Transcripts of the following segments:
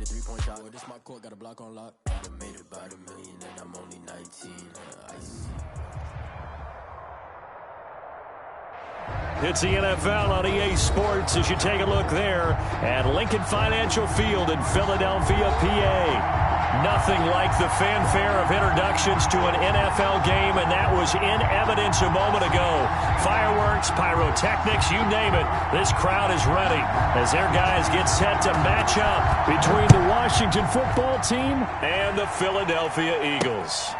a three-point shot. This my court, got a block on lock. I done made about $1 million and I'm only 19. It's the NFL on EA Sports as you take a look there at Lincoln Financial Field in Philadelphia, PA. Nothing like the fanfare of introductions to an NFL game, and that was in evidence a moment ago. Fireworks, pyrotechnics, you name it. This crowd is ready as their guys get set to match up between the Washington football team and the Philadelphia Eagles.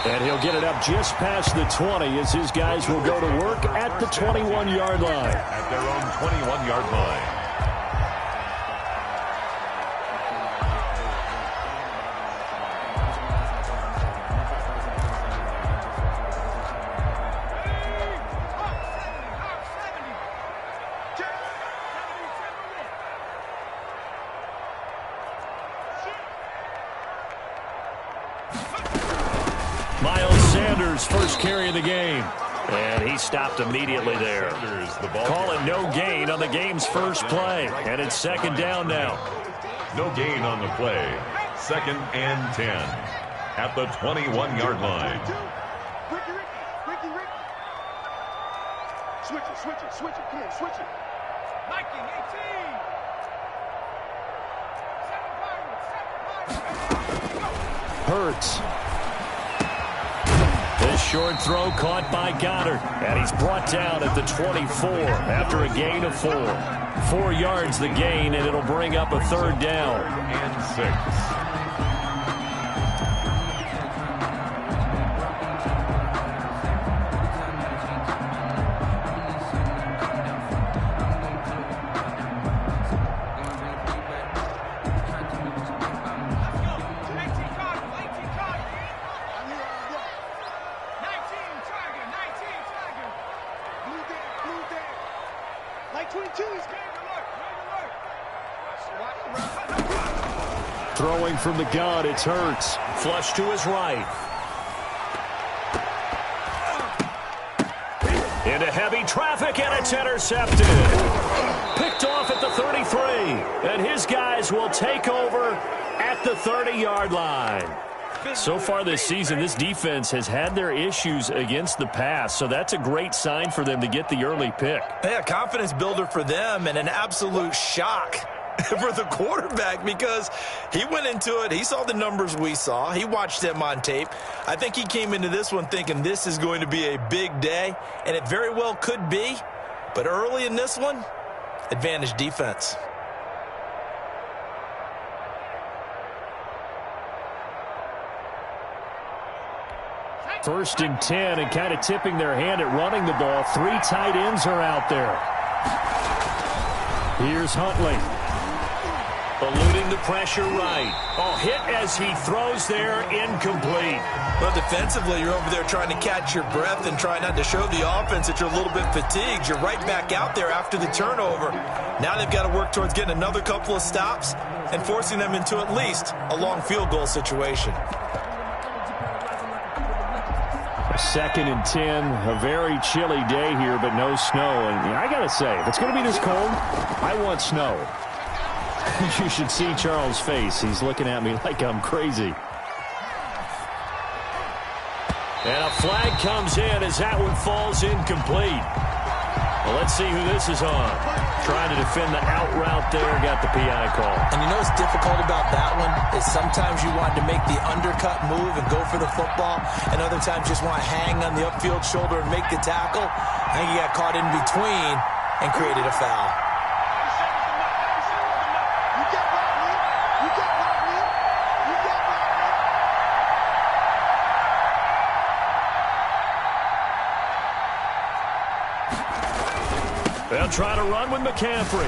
And he'll get it up just past the 20 as his guys will go to work at the 21-yard line. At their own 21-yard line. First carry of the game. And he stopped immediately there. Call it no gain on the game's first play. And it's second down now. No gain on the play. 2nd and 10. At the 21-yard line. Ricky. Switch it. Come on, switch it. Viking 18. Hurts. This short throw caught by Goddard, and he's brought down at the 24 after a gain of 4. 4 yards the gain, and it'll bring up a third down. And 6. Throwing from the gun, it's Hurts. Flush to his right. Into heavy traffic, and it's intercepted. Picked off at the 33. And his guys will take over at the 30-yard line. So far this season, this defense has had their issues against the pass, so that's a great sign for them to get the early pick. Yeah, confidence builder for them and an absolute shock for the quarterback because he went into it. He saw the numbers we saw. He watched them on tape. I think he came into this one thinking this is going to be a big day, and it very well could be. But early in this one, advantage defense. First and 10, and kind of tipping their hand at running the ball. 3 tight ends are out there. Here's Huntley. Eluding the pressure right. Oh, hit as he throws there, incomplete. Well, defensively, you're over there trying to catch your breath and try not to show the offense that you're a little bit fatigued. You're right back out there after the turnover. Now they've got to work towards getting another couple of stops and forcing them into at least a long field goal situation. 2nd and 10, a very chilly day here, but no snow. And I got to say, if it's going to be this cold, I want snow. You should see Charles' face. He's looking at me like I'm crazy. And a flag comes in as that one falls incomplete. Well, let's see who this is on. Trying to defend the out route there, got the PI call. And you know what's difficult about that one is sometimes you want to make the undercut move and go for the football, and other times just want to hang on the upfield shoulder and make the tackle. I think he got caught in between and created a foul. They'll try to run with McCaffrey.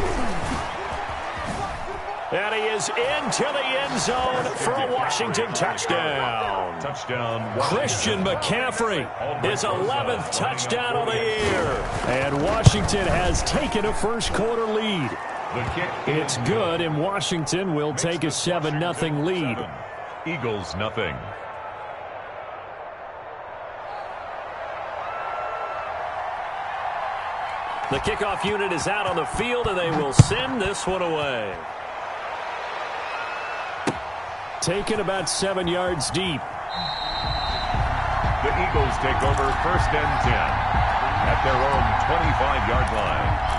And he is into the end zone for a Washington touchdown. Touchdown. Christian McCaffrey, his 11th touchdown of the year. And Washington has taken a first quarter lead. The kick. It's good, and Washington will take a 7-0 lead. Eagles nothing. The kickoff unit is out on the field, and they will send this one away. Taken about 7 yards deep. The Eagles take over 1st and 10 at their own 25-yard line.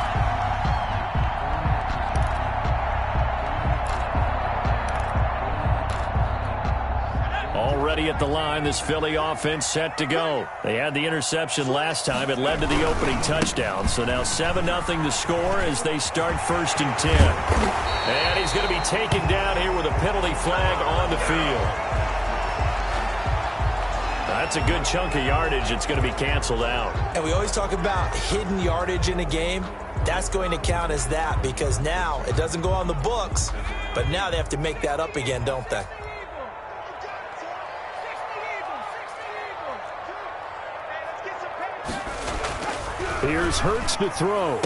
Already at the line, this Philly offense set to go. They had the interception last time. It led to the opening touchdown. So now 7-0 to score as they start 1st and 10. And he's going to be taken down here with a penalty flag on the field. That's a good chunk of yardage. It's going to be canceled out. And we always talk about hidden yardage in a game. That's going to count as that because now it doesn't go on the books, but now they have to make that up again, don't they? Here's Hurts to throw.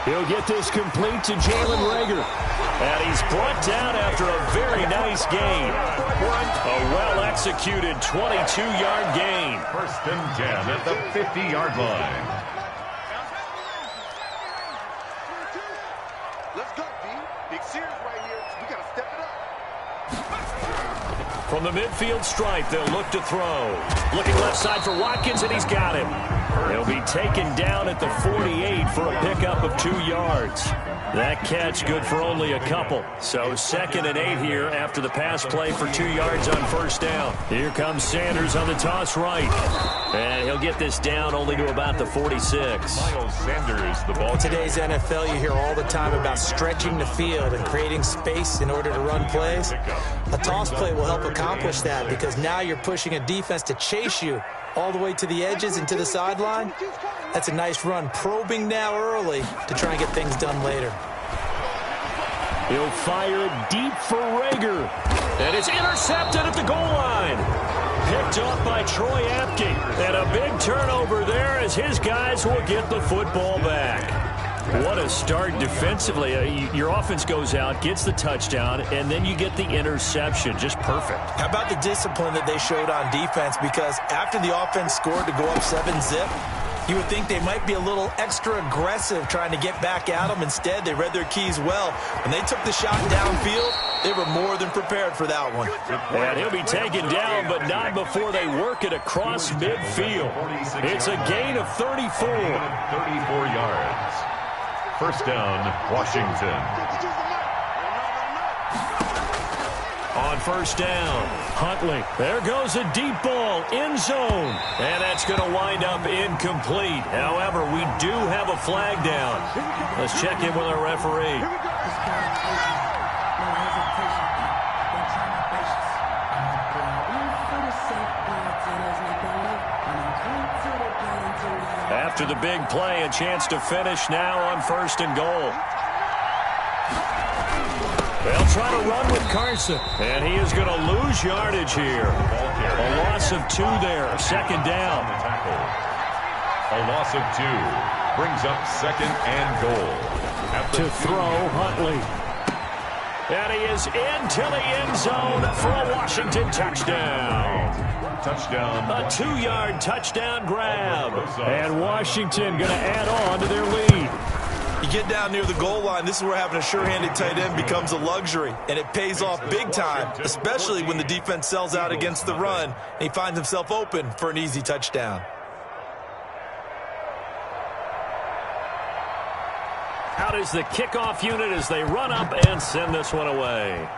He'll get this complete to Jalen Reagor. And he's brought down after a very nice gain. A well-executed 22-yard gain. 1st and 10 at the 50-yard line. Let's go, D. Big series right here. We got to step it up. From the midfield stripe, they'll look to throw. Looking left side for Watkins, and he's got him. He'll be taken down at the 48 for a pickup of 2 yards. That catch good for only a couple. So 2nd and 8 here after the pass play for 2 yards on 1st down. Here comes Sanders on the toss right. And he'll get this down only to about the 46. Miles Sanders, the ball. In today's NFL, you hear all the time about stretching the field and creating space in order to run plays. A toss play will help accomplish that because now you're pushing a defense to chase you all the way to the edges and to the sideline. That's a nice run, probing now early to try and get things done later. He'll fire it deep for Reagor. And it's intercepted at the goal line. Picked off by Troy Apke. And a big turnover there as his guys will get the football back. What a start defensively. Your offense goes out, gets the touchdown, and then you get the interception. Just perfect. How about the discipline that they showed on defense? Because after the offense scored to go up 7-zip, you would think they might be a little extra aggressive trying to get back at them. Instead, they read their keys well. When they took the shot downfield, they were more than prepared for that one. And he'll be taken down, but not before they work it across midfield. It's a gain of 34. 34 yards. 1st down, Washington. On 1st down, Huntley. There goes a deep ball, end zone. And that's going to wind up incomplete. However, we do have a flag down. Let's check in with our referee. After the big play, a chance to finish now on 1st and goal. They'll try to run with Carson, and he is going to lose yardage here. A loss of 2 there, 2nd down. A loss of 2 brings up 2nd and goal. To throw, Huntley. And he is into the end zone for a Washington touchdown. Touchdown. A 2-yard touchdown grab. And Washington going to add on to their lead. You get down near the goal line, this is where having a sure-handed tight end becomes a luxury, and it pays off big time, especially when the defense sells out against the run, and he finds himself open for an easy touchdown. Out is the kickoff unit as they run up and send this one away.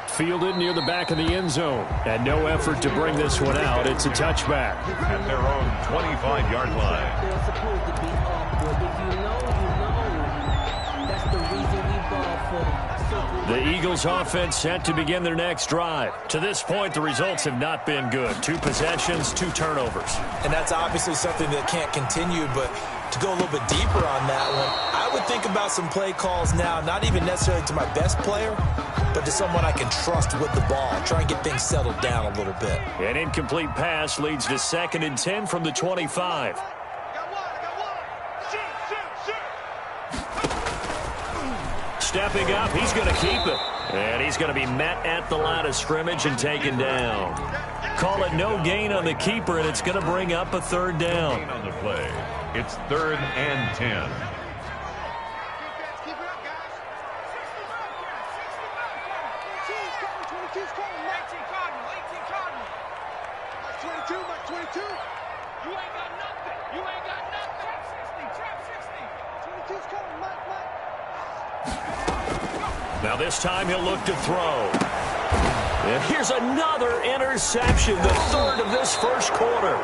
Fielded near the back of the end zone, and no effort to bring this one out. It's a touchback. At their own 25-yard line. They're supposed to be up, but if you know, you know. That's the reason we ball for. The Eagles offense set to begin their next drive. To this point, the results have not been good. 2 possessions, 2 turnovers. And that's obviously something that can't continue, but to go a little bit deeper on that one, I would think about some play calls now, not even necessarily to my best player, but to someone I can trust with the ball. Try and get things settled down a little bit. An incomplete pass leads to 2nd and 10 from the 25. Stepping up, he's going to keep it. And he's going to be met at the line of scrimmage and taken down. call it no gain on the keeper, and it's going to bring up a third down. On the play, it's 3rd and 10. Now this time he'll look to throw. And here's another interception, the third of this first quarter.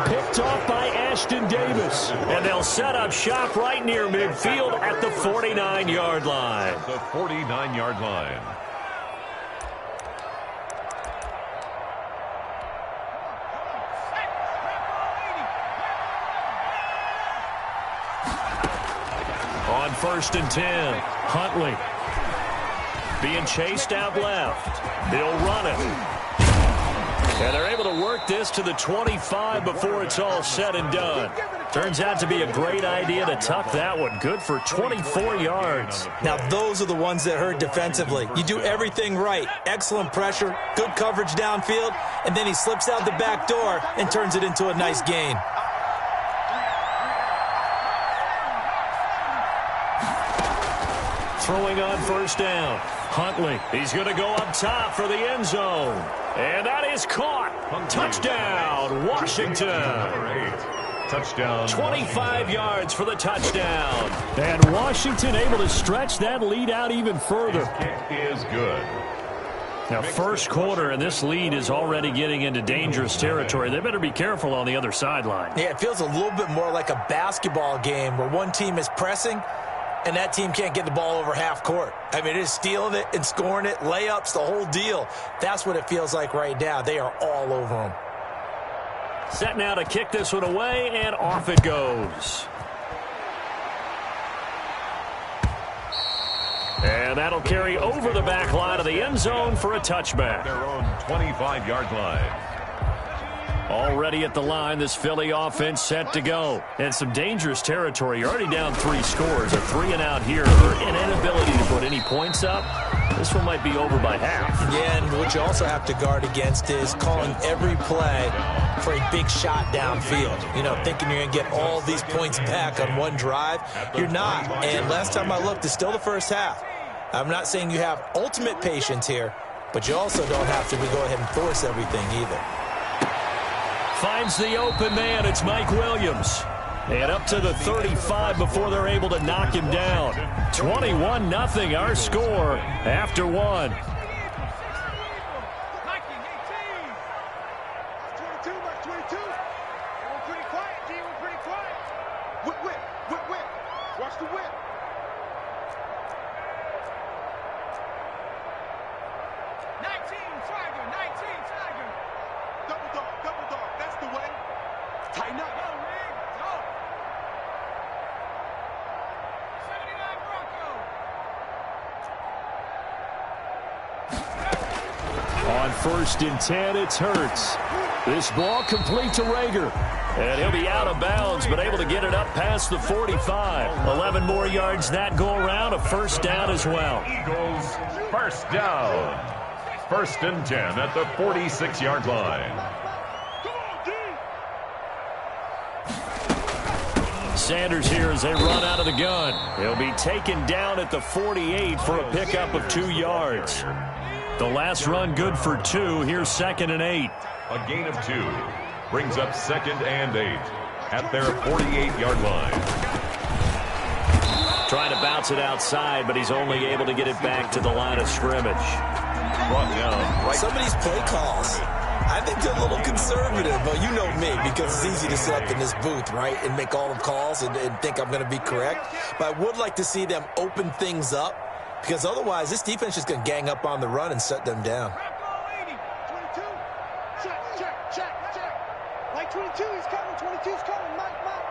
Picked off by Ashton Davis. And they'll set up shop right near midfield at the 49-yard line. The 49-yard line. On 1st and 10, Huntley being chased out left. He'll run it. And they're able to work this to the 25 before it's all said and done. Turns out to be a great idea to tuck that one. Good for 24 yards. Now, those are the ones that hurt defensively. You do everything right. Excellent pressure, good coverage downfield, and then he slips out the back door and turns it into a nice gain. Throwing on 1st down. Huntley, he's going to go up top for the end zone. And that is caught. Touchdown, Washington. Touchdown. 25 yards for the touchdown. And Washington able to stretch that lead out even further. Kick is good. Now, first quarter, and this lead is already getting into dangerous territory. They better be careful on the other sideline. Yeah, it feels a little bit more like a basketball game where one team is pressing and that team can't get the ball over half court. I mean, it is stealing it and scoring it, layups, the whole deal. That's what it feels like right now. They are all over them. Set now to kick this one away, and off it goes. And that'll carry over the back line of the end zone for a touchback. Their own 25-yard line. Already at the line, this Philly offense set to go. And some dangerous territory. You're already down 3 scores. A 3-and-out here, or an inability to put any points up. This one might be over by half. Yeah, and what you also have to guard against is calling every play for a big shot downfield. You know, thinking you're going to get all these points back on one drive. You're not. And last time I looked, it's still the first half. I'm not saying you have ultimate patience here, but you also don't have to go ahead and force everything either. Finds the open man. It's Mike Williams. And up to the 35 before they're able to knock him down. 21-0 our score after one. Watch the whip. Double dog. That's the way. Tighten up. Go, Rig. Go. 79 Bronco. On 1st and 10, it's Hurts. This ball complete to Rager. And he'll be out of bounds, but able to get it up past the 45. 11 more yards that go around, a first down as well. Eagles, first down. 1st and 10 at the 46-yard line. Sanders here as they run out of the gun. He'll be taken down at the 48 for a pickup of 2 yards. The last run good for 2. Here's 2nd and 8. A gain of 2 brings up 2nd and 8 at their 48-yard line. Trying to bounce it outside, but he's only able to get it back to the line of scrimmage. Brought down right. Some of these play calls, I think they're a little conservative, but you know me, because it's easy to sit up in this booth, right, and make all the calls and think I'm going to be correct. But I would like to see them open things up, because otherwise this defense is going to gang up on the run and shut them down. 22. Check. Like 22, he's coming. 22's coming. Mike. All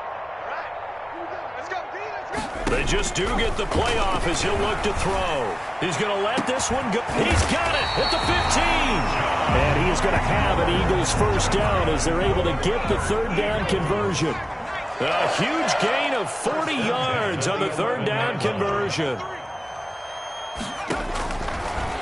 right. Here we go. Let's go, D. Let's go. They just do get the playoff as he'll look to throw. He's going to let this one go. He's got it at the 15. And he's going to have an Eagles first down as they're able to get the 3rd down conversion. A huge gain of 40 yards on the 3rd down conversion.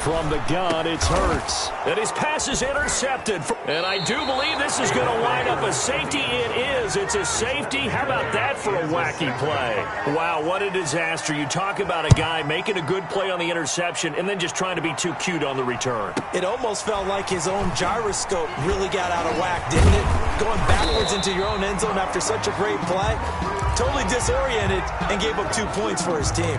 From the gun, it's Hurts. And his pass is intercepted. And I do believe this is going to wind up a safety. It is. It's a safety. How about that for a wacky play? Wow, what a disaster. You talk about a guy making a good play on the interception and then just trying to be too cute on the return. It almost felt like his own gyroscope really got out of whack, didn't it? Going backwards into your own end zone after such a great play. Totally disoriented and gave up 2 points for his team.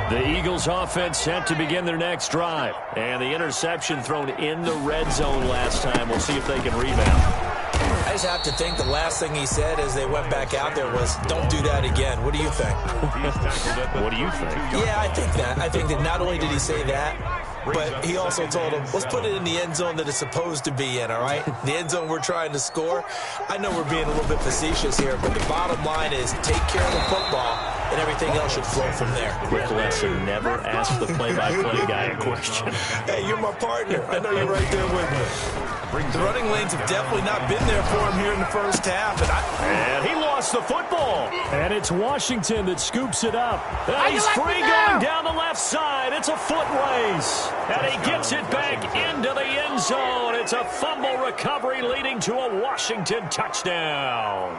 The Eagles offense set to begin their next drive. And the interception thrown in the red zone last time. We'll see if they can rebound. I just have to think the last thing he said as they went back out there was, don't do that again. What do you think? What do you think? Yeah, I think that. I think that not only did he say that, but he also told him, let's put it in the end zone that it's supposed to be in, all right? The end zone we're trying to score. I know we're being a little bit facetious here, but the bottom line is take care of the football, and everything else should flow from there. Quick lesson, never ask the play-by-play guy a question. Hey, you're my partner. I know you're right there with me. The running lanes have definitely not been there for him here in the first half. And he lost the football. And it's Washington that scoops it up. And he's free going down the left side. It's a foot race. And he gets it back into the end zone. It's a fumble recovery leading to a Washington touchdown.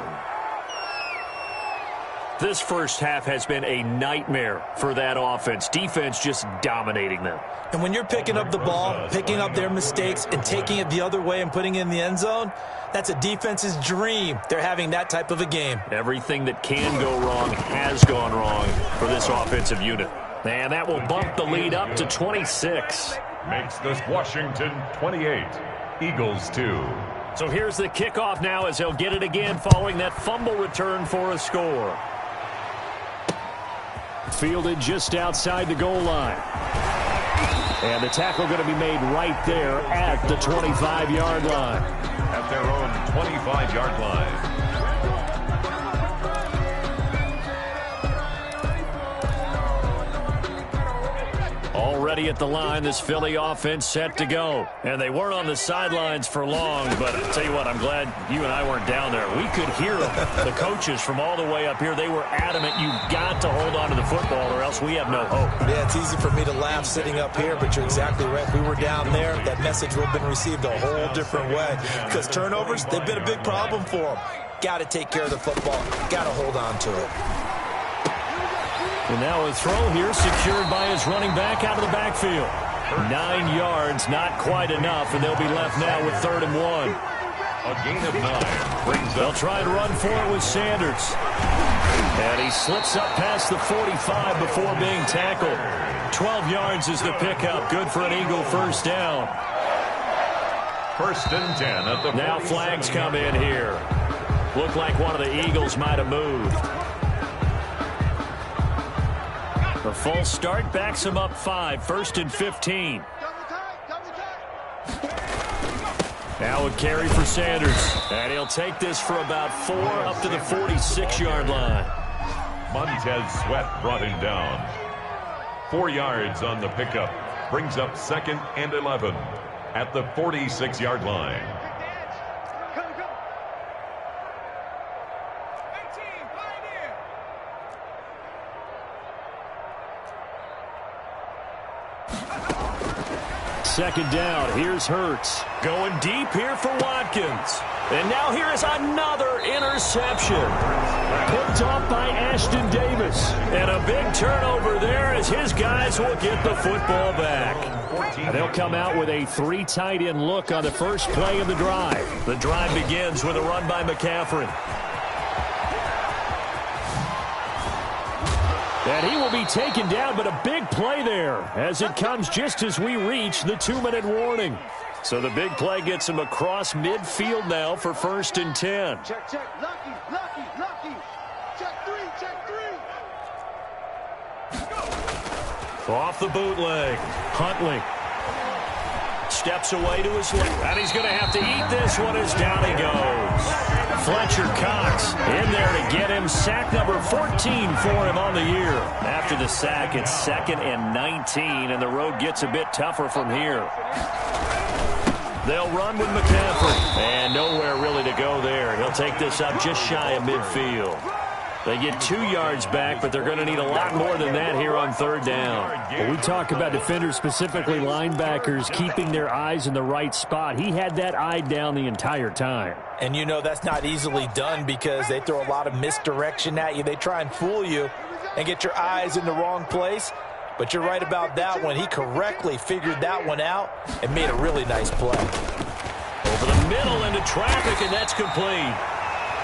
This first half has been a nightmare for that offense. Defense just dominating them. And when you're picking up the ball, picking up their mistakes, and taking it the other way and putting it in the end zone, that's a defense's dream. They're having that type of a game. Everything that can go wrong has gone wrong for this offensive unit. And that will bump the lead up to 26. Makes this Washington 28, Eagles 2. So here's the kickoff now as they'll get it again following that fumble return for a score. Fielded just outside the goal line. And the tackle going to be made right there at the 25-yard line. At their own 25-yard line. Already at the line, this Philly offense set to go. And they weren't on the sidelines for long, but I'll tell you what, I'm glad you and I weren't down there. We could hear the coaches from all the way up here. They were adamant, you've got to hold on to the football or else we have no hope. Yeah, it's easy for me to laugh sitting up here, but you're exactly right. We were down there. That message would have been received a whole different way. Because turnovers, they've been a big problem for them. Got to take care of the football. Got to hold on to it. And now a throw here secured by his running back out of the backfield. 9 yards, not quite enough, and they'll be left now with 3rd and 1. A gain of 9 brings They'll try and run for it with Sanders. And he slips up past the 45 before being tackled. 12 yards is the pickup. Good for an Eagle first down. 1st and 10 at the Now flags come in here. Looked like one of the Eagles might have moved. The full start backs him up 5, 1st and 15. Now a carry for Sanders. And he'll take this for about 4 up to the 46-yard line. Montez Sweat brought him down. 4 yards on the pickup. Brings up 2nd and 11 at the 46-yard line. Second down. Here's Hurts. Going deep here for Watkins. And now here is another interception. Picked off by Ashton Davis. And a big turnover there as his guys will get the football back. And they'll come out with a 3 tight end look on the first play of the drive. The drive begins with a run by McCaffrey. And he will be taken down, but a big play there as it comes just as we reach the 2-minute warning. So the big play gets him across midfield now for 1st and 10. Check, check. Lucky. Check 3. Off the bootleg. Huntley steps away to his left. And he's going to have to eat this one as down he goes. Fletcher Cox in there to get him. Sack number 14 for him on the year. After the sack, it's 2nd and 19, and the road gets a bit tougher from here. They'll run with McCaffrey. And nowhere really to go there. He'll take this up just shy of midfield. They get 2 yards back, but they're going to need a lot more than that here on third down. Well, we talk about defenders, specifically linebackers, keeping their eyes in the right spot. He had that eye down the entire time. And you know that's not easily done because they throw a lot of misdirection at you. They try and fool you and get your eyes in the wrong place. But you're right about that one. He correctly figured that one out and made a really nice play. Over the middle into traffic, and that's complete.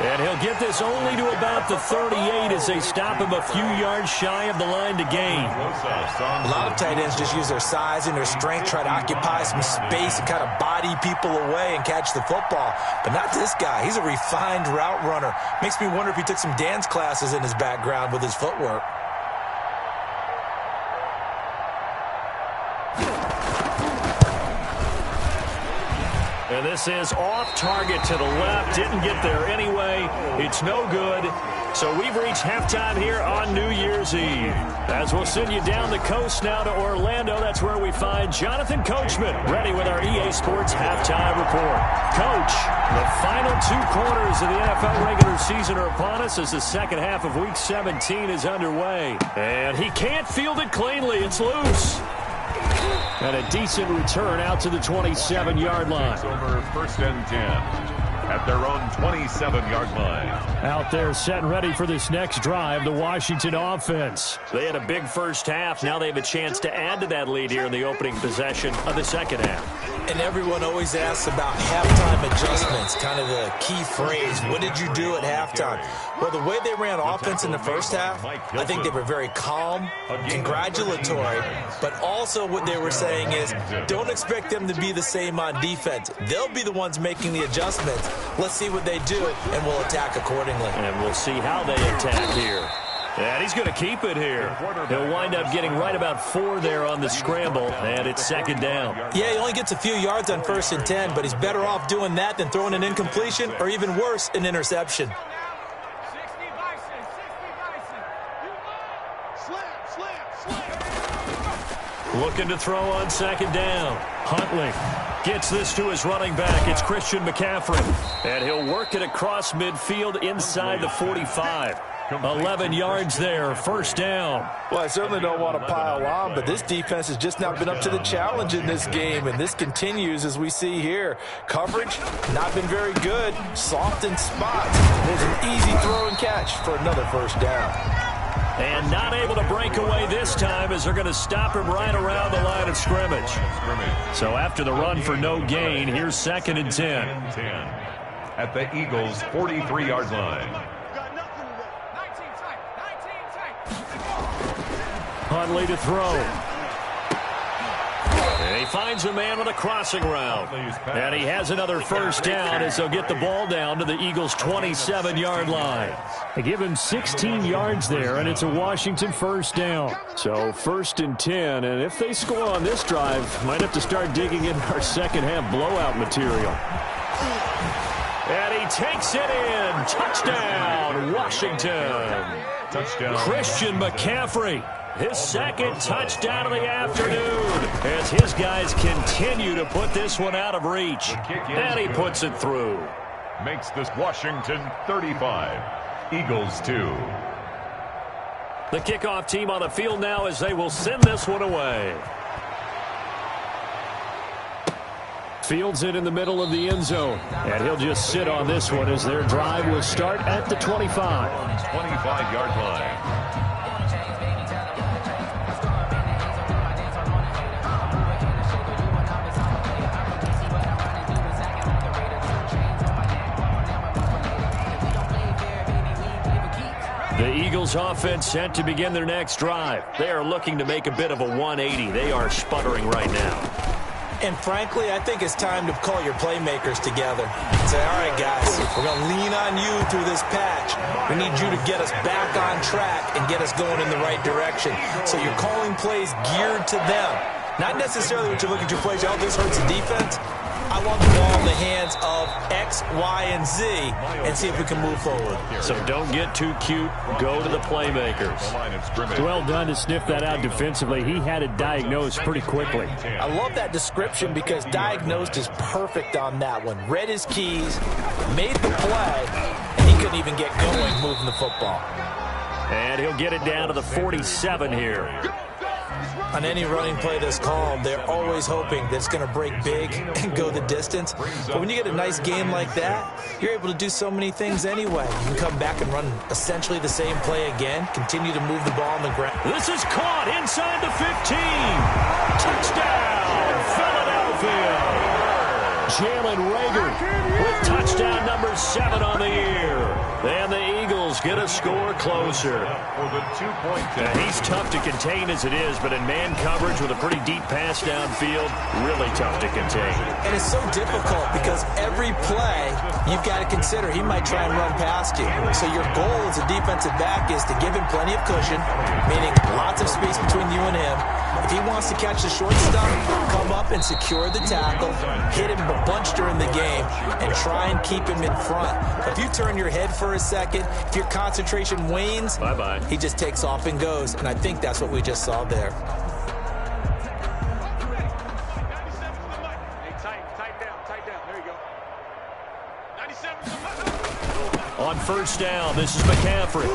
And he'll get this only to about the 38 as they stop him a few yards shy of the line to gain. A lot of tight ends just use their size and their strength, try to occupy some space and kind of body people away and catch the football. But not this guy. He's a refined route runner. Makes me wonder if he took some dance classes in his background with his footwork. And this is off target to the left. Didn't get there anyway. It's no good. So we've reached halftime here on New Year's Eve. As we'll send you down the coast now to Orlando, that's where we find Jonathan Coachman ready with our EA Sports Halftime Report. Coach, the final 2 quarters of the NFL regular season are upon us as the second half of Week 17 is underway. And he can't field it cleanly. It's loose. And a decent return out to the 27-yard line. Over 1st and 10 at their own 27-yard line. Out there set and ready for this next drive, the Washington offense. They had a big first half. Now they have a chance to add to that lead here in the opening possession of the second half. And everyone always asks about halftime adjustments, kind of the key phrase. What did you do at halftime? Well, the way they ran offense in the first half, I think they were very calm, congratulatory, but also what they were saying is don't expect them to be the same on defense. They'll be the ones making the adjustments. Let's see what they do, and we'll attack accordingly. And we'll see how they attack here. And he's going to keep it here. He'll wind up getting right about 4 there on the scramble, and it's second down. Yeah, he only gets a few yards on 1st and 10, but he's better off doing that than throwing an incompletion or even worse, an interception. Looking to throw on second down. Huntley gets this to his running back. It's Christian McCaffrey. And he'll work it across midfield inside the 45. 11 yards there, first down. Well, I certainly don't want to pile on, but this defense has just not been up to the challenge in this game, and this continues as we see here. Coverage, not been very good. Soft in spots. There's an easy throw and catch for another first down. And not able to break away this time as they're going to stop him right around the line of scrimmage. So after the run for no gain, here's 2nd and 10. At the Eagles' 43-yard line. Huntley to throw. And he finds a man with a crossing route. And he has another first down as they'll get the ball down to the Eagles' 27-yard line. They give him 16 yards there, and it's a Washington first down. So 1st and 10, and if they score on this drive, might have to start digging in our second half blowout material. And he takes it in. Touchdown, Washington. Touchdown. Christian McCaffrey. His 2nd touchdown of the afternoon as his guys continue to put this one out of reach. And he puts it through. Makes this Washington 35. Eagles 2. The kickoff team on the field now as they will send this one away. Fields it in the middle of the end zone. And he'll just sit on this one as their drive will start at the 25. 25-yard line. The Eagles offense set to begin their next drive. They are looking to make a bit of a 180. They are sputtering right now. And frankly, I think it's time to call your playmakers together. Say, all right, guys, we're going to lean on you through this patch. We need you to get us back on track and get us going in the right direction. So you're calling plays geared to them. Not necessarily what you look at your plays, oh, this hurts the defense. I want the ball in the hands of X, Y, and Z and see if we can move forward. So don't get too cute. Go to the playmakers. Well done to sniff that out defensively. He had it diagnosed pretty quickly. I love that description because diagnosed is perfect on that one. Read his keys, made the play, and he couldn't even get going moving the football. And he'll get it down to the 47 here. On any running play that's called, they're always hoping that it's going to break big and go the distance. But when you get a nice game like that, you're able to do so many things anyway. You can come back and run essentially the same play again, continue to move the ball on the ground. This is caught inside the 15. Touchdown, Philadelphia. Jalen Reagor with touchdown number 7 on the year. And the Eagles get a score closer. Now, he's tough to contain as it is, but in man coverage with a pretty deep pass downfield, really tough to contain. And it's so difficult because every play you've got to consider he might try and run past you. So your goal as a defensive back is to give him plenty of cushion, meaning lots of space between you and him. If he wants to catch the short stuff, come up and secure the tackle, hit him a bunch during the game, and try and keep him in front. If you turn your head for a second, if your concentration wanes, bye-bye. He just takes off and goes, and I think that's what we just saw there. Tight down. There you go. 97. On first down, this is McCaffrey.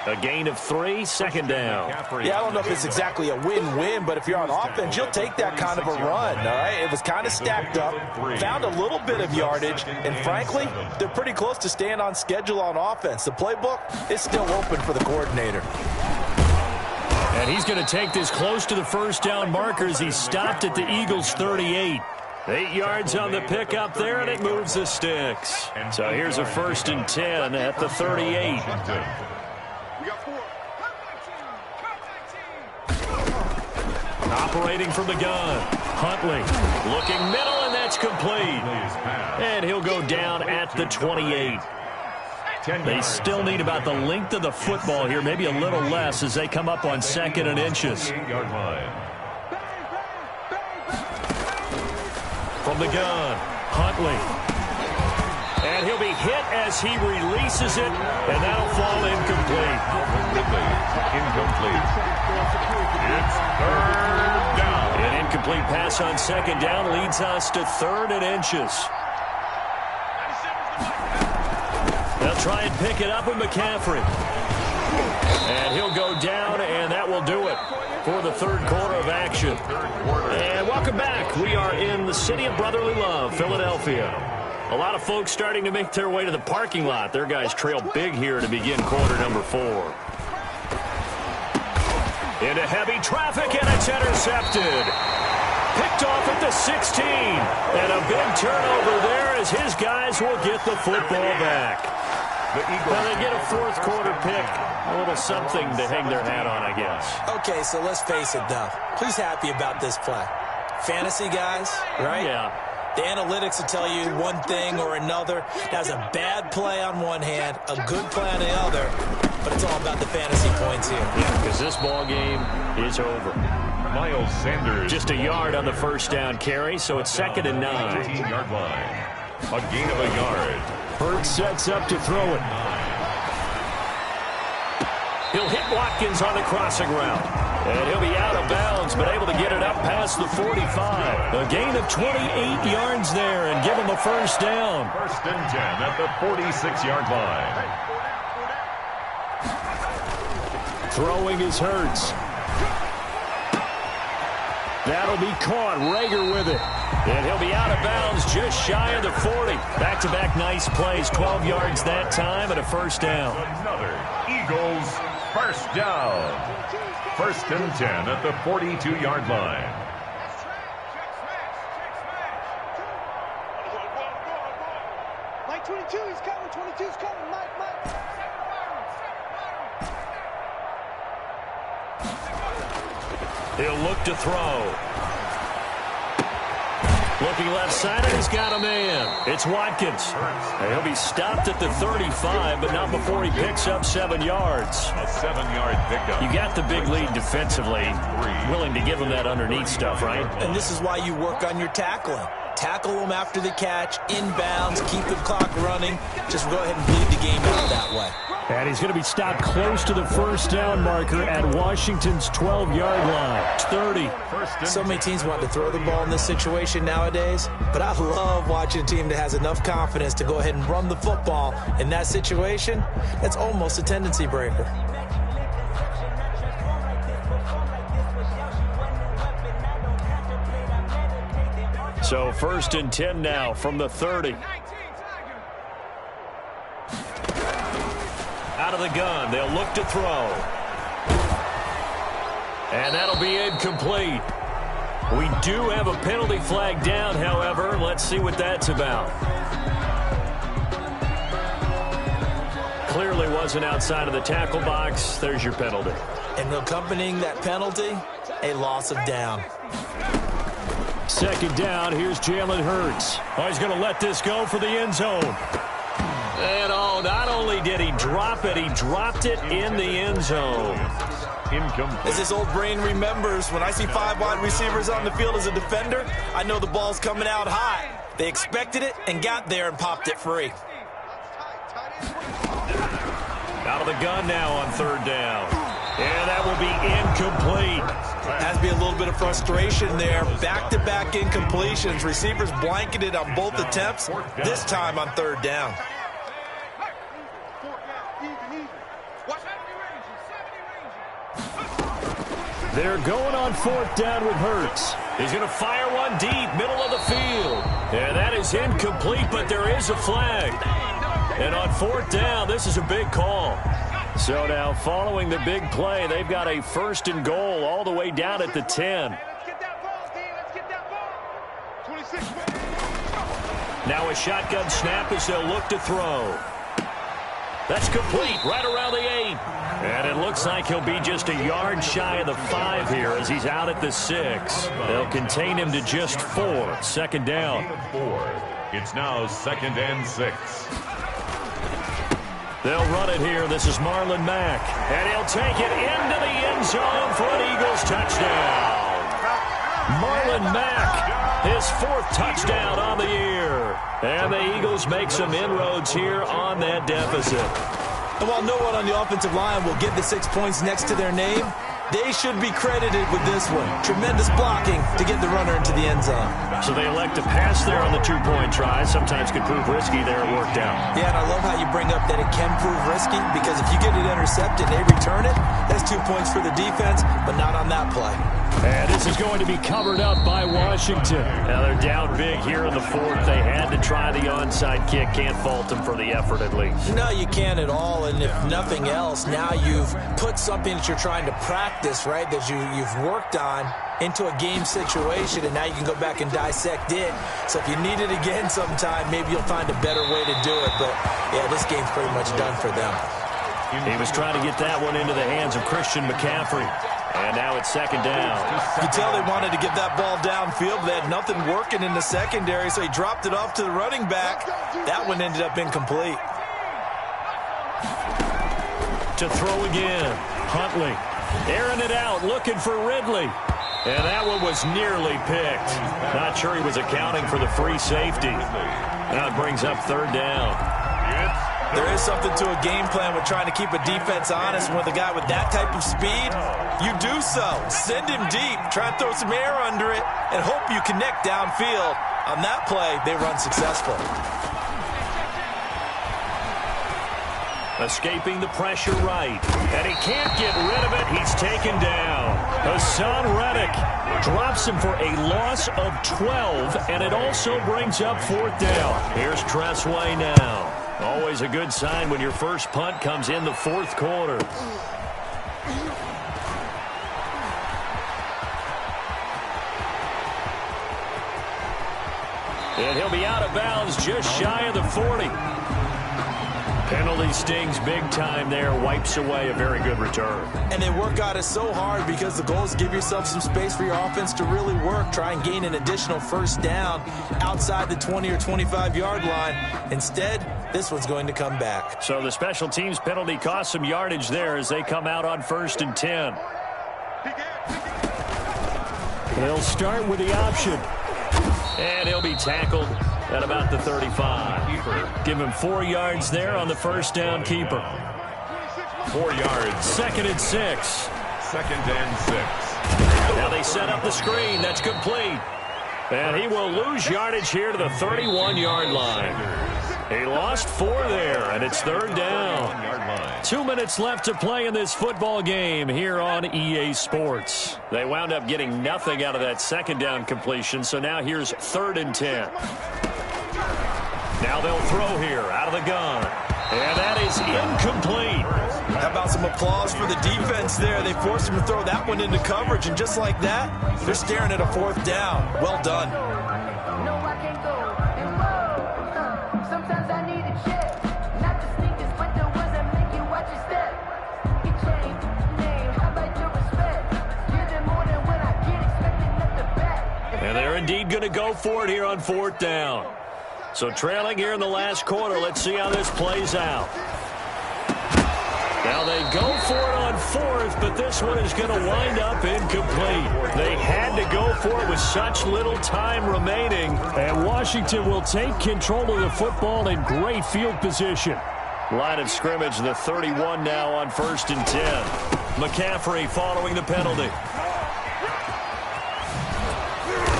A gain of 3, second down. Yeah, I don't know if it's exactly a win-win, but if you're on offense, you'll take that kind of a run, all right? It was kind of stacked up, found a little bit of yardage, and frankly, they're pretty close to staying on schedule on offense. The playbook is still open for the coordinator. And he's going to take this close to the first down markers. He stopped at the Eagles' 38. 8 yards on the pickup there, and it moves the sticks. So here's a 1st and 10 at the 38. Operating from the gun. Huntley looking middle, and that's complete. And he'll go down at the 28. They still need about the length of the football here, maybe a little less as they come up on 2nd and inches. From the gun, Huntley. And he'll be hit as he releases it, and that'll fall incomplete. It's 3rd down. An incomplete pass on 2nd down leads us to 3rd and inches. They'll try and pick it up with McCaffrey. And he'll go down, and that will do it for the 3rd quarter of action. And welcome back. We are in the city of brotherly love, Philadelphia. A lot of folks starting to make their way to the parking lot. Their guys trail big here to begin quarter number 4. Into heavy traffic, and it's intercepted. Picked off at the 16. And a big turnover there as his guys will get the football back. Well, they get a 4th quarter pick. A little something to hang their hat on, I guess. Okay, so let's face it, though. Who's happy about this play? Fantasy guys, right? Yeah. The analytics will tell you one thing or another. That's a bad play on one hand, a good play on the other, but it's all about the fantasy points here. Yeah, because this ball game is over. Miles Sanders. Just a yard on the first down carry, so it's 2nd and 9. 15-yard line. A gain of a yard. Hurts sets up to throw it. He'll hit Watkins on the crossing route. And he'll be out of bounds, but able to get it up past the 45. A gain of 28 yards there and give him a first down. 1st and 10 at the 46-yard line. Throwing is Hurts. That'll be caught. Reagor with it. And he'll be out of bounds just shy of the 40. Back-to-back nice plays. 12 yards that time and a first down. Another Eagles first down. 1st and 10 at the 42-yard line. Mike 22, he's coming. 22's coming. Mike. He'll look to throw. Looking left side, and he's got a man. It's Watkins. And he'll be stopped at the 35, but not before he picks up 7 yards. A 7-yard pickup. You got the big lead defensively. Willing to give him that underneath stuff, right? And this is why you work on your tackling. Tackle them after the catch, inbounds, keep the clock running. Just go ahead and bleed the game out that way. And he's going to be stopped close to the first down marker at Washington's 12-yard line. 30. So many teams want to throw the ball in this situation nowadays, but I love watching a team that has enough confidence to go ahead and run the football. In that situation, that's almost a tendency breaker. So 1st and 10 now from the 30. Out of the gun, they'll look to throw. And that'll be incomplete. We do have a penalty flag down, however. Let's see what that's about. Clearly wasn't outside of the tackle box. There's your penalty. And accompanying that penalty, a loss of down. 2nd down, here's Jalen Hurts. Oh, he's going to let this go for the end zone. And not only did he drop it, he dropped it in the end zone. Incomplete. As his old brain remembers, when I see 5 wide receivers on the field as a defender, I know the ball's coming out hot. They expected it and got there and popped it free. Out of the gun now on 3rd down. And that will be incomplete. Has to be a little bit of frustration there. Back-to-back incompletions. Receivers blanketed on both attempts, this time on 3rd down. They're going on 4th down with Hurts. He's going to fire one deep, middle of the field. And that is incomplete, but there is a flag. And on 4th down, this is a big call. So now, following the big play, they've got a 1st and goal all the way down at the 10. Now a shotgun snap as they'll look to throw. That's complete, right around the 8. And it looks like he'll be just a yard shy of the 5 here as he's out at the 6. They'll contain him to just 4. 2nd down. 4. It's now 2nd and 6. They'll run it here. This is Marlon Mack. And he'll take it into the end zone for an Eagles touchdown. Marlon Mack, his 4th touchdown on the year. And the Eagles make some inroads here on that deficit. And while no one on the offensive line will get the 6 points next to their name, they should be credited with this one. Tremendous blocking to get the runner into the end zone. So they elect to pass there on the 2-point try. Sometimes could prove risky there. It worked out. Yeah, and I love how you bring up that it can prove risky, because if you get it intercepted and they return it, that's 2 points for the defense, but not on that play. And this is going to be covered up by Washington. Now they're down big here in the 4th. They had to try the onside kick. Can't fault them for the effort at least. No, you can't at all. And if nothing else, now you've put something that you're trying to practice, right, that you've worked on into a game situation, and now you can go back and dissect it. So if you need it again sometime, maybe you'll find a better way to do it. But, yeah, this game's pretty much done for them. He was trying to get that one into the hands of Christian McCaffrey. And now it's 2nd down. You can tell they wanted to get that ball downfield, but they had nothing working in the secondary, so he dropped it off to the running back. That one ended up incomplete. To throw again. Huntley airing it out, looking for Ridley. And that one was nearly picked. Not sure he was accounting for the free safety. Now it brings up 3rd down. There is something to a game plan with trying to keep a defense honest. With a guy with that type of speed, you do so. Send him deep, try and throw some air under it, and hope you connect downfield. On that play, they run successful. Escaping the pressure right. And he can't get rid of it. He's taken down. Hassan Reddick drops him for a loss of 12, and it also brings up 4th down. Here's Tressway now. Always a good sign when your first punt comes in the 4th quarter. And he'll be out of bounds just shy of the 40. Penalty stings big time there, wipes away a very good return. And they work on it so hard because the goal is give yourself some space for your offense to really work. Try and gain an additional first down outside the 20 or 25-yard line. Instead, this one's going to come back. So the special teams penalty cost some yardage there as they come out on 1st and 10. They'll start with the option. And he'll be tackled at about the 35. Give him 4 yards there on the first down keeper. 4 yards. 2nd and 6. 2nd and 6. Now they set up the screen. That's complete. And he will lose yardage here to the 31-yard line. He lost 4 there, and it's 3rd down. 2 minutes left to play in this football game here on EA Sports. They wound up getting nothing out of that 2nd down completion, so now here's 3rd and 10. Now they'll throw here out of the gun. And that is incomplete. How about some applause for the defense there? They forced him to throw that one into coverage, and just like that, they're staring at a 4th down. Well done. And they're indeed going to go for it here on 4th down. So trailing here in the last quarter. Let's see how this plays out. Now they go for it on 4th, but this one is going to wind up incomplete. They had to go for it with such little time remaining. And Washington will take control of the football in great field position. Line of scrimmage, the 31 now on 1st and 10. McCaffrey following the penalty.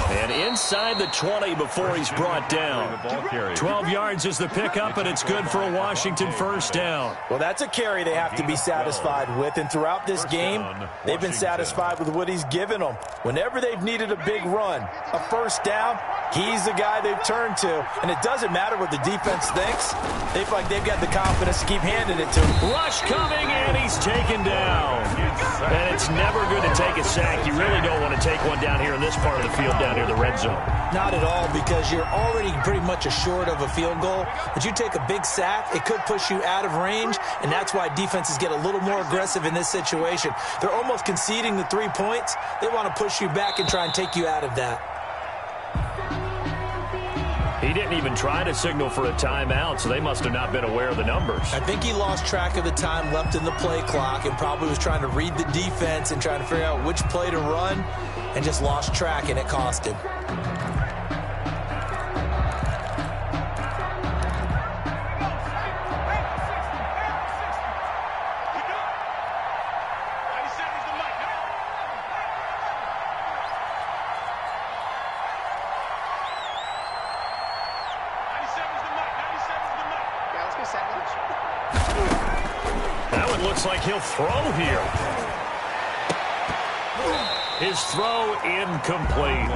And inside the 20 before he's brought down. 12 yards is the pickup, and it's good for a Washington first down. Well, that's a carry they have to be satisfied with, and throughout this game, they've been satisfied with what he's given them. Whenever they've needed a big run, a first down, he's the guy they've turned to, and it doesn't matter what the defense thinks. They feel like they've got the confidence to keep handing it to him. Rush coming, and he's taken down. And it's never good to take a sack. You really don't want to take one down here in this part of the field, down near the red zone. Not at all, because you're already pretty much assured of a field goal. But you take a big sack, it could push you out of range, and that's why defenses get a little more aggressive in this situation. They're almost conceding the 3 points. They want to push you back and try and take you out of that. He didn't even try to signal for a timeout, so they must have not been aware of the numbers. I think he lost track of the time left in the play clock and probably was trying to read the defense and trying to figure out which play to run and just lost track, and it cost him. That one looks like he'll throw here. His throw incomplete.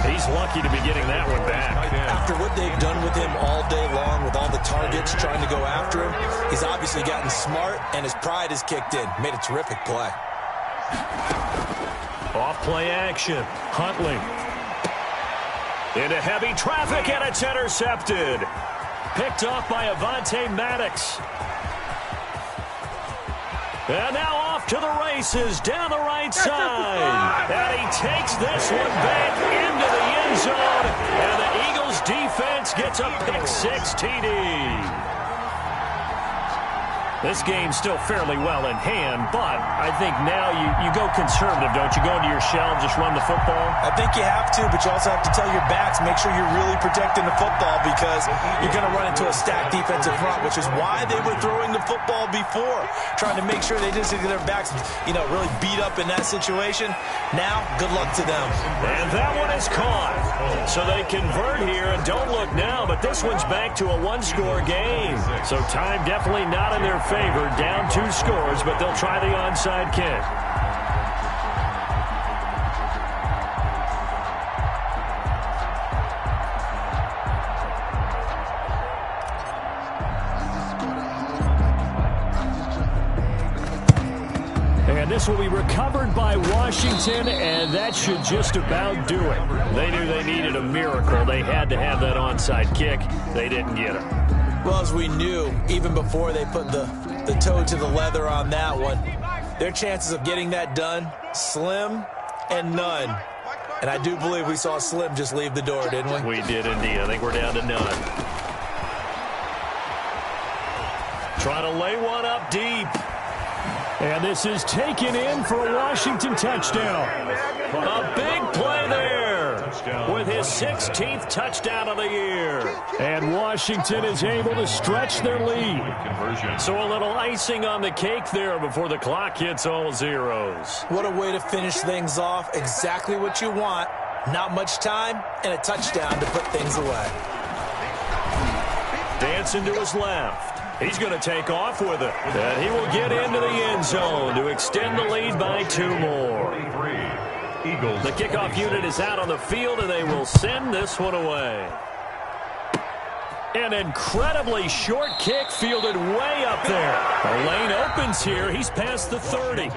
He's lucky to be getting that one back. After what they've done with him all day long, with all the targets trying to go after him, he's obviously gotten smart, and his pride has kicked in. Made a terrific play. Off play action. Huntley. Into heavy traffic, and it's intercepted. Picked off by Avonte Maddox. And now off to the races down the right side. And he takes this one back into the end zone. And the Eagles defense gets a pick-6 TD. This game's still fairly well in hand, but I think now you go conservative, don't you? Go into your shell and just run the football? I think you have to, but you also have to tell your backs, make sure you're really protecting the football, because you're going to run into a stacked defensive front, which is why they were throwing the football before, trying to make sure they didn't get their backs, really beat up in that situation. Now, good luck to them. And that one is caught. So they convert here, and don't look now, but this one's back to a one-score game. So time definitely not in their favor. Down 2 scores, but they'll try the onside kick. And this will be recovered by Washington, and that should just about do it. They knew they needed a miracle. They had to have that onside kick. They didn't get it. Well, as we knew, even before they put the toe to the leather on that one, their chances of getting that done, slim and none. And I do believe we saw Slim just leave the door, didn't we? We did indeed. I think we're down to none. Trying to lay one up deep. And this is taken in for a Washington touchdown. A big play there with his 16th touchdown of the year. And Washington is able to stretch their lead. So a little icing on the cake there before the clock hits all zeros. What a way to finish things off. Exactly what you want. Not much time and a touchdown to put things away. Dancing to his left. He's going to take off with it. And he will get into the end zone to extend the lead by 2 more. The kickoff unit is out on the field, and they will send this one away. An incredibly short kick fielded way up there. The lane opens here. He's past the 30.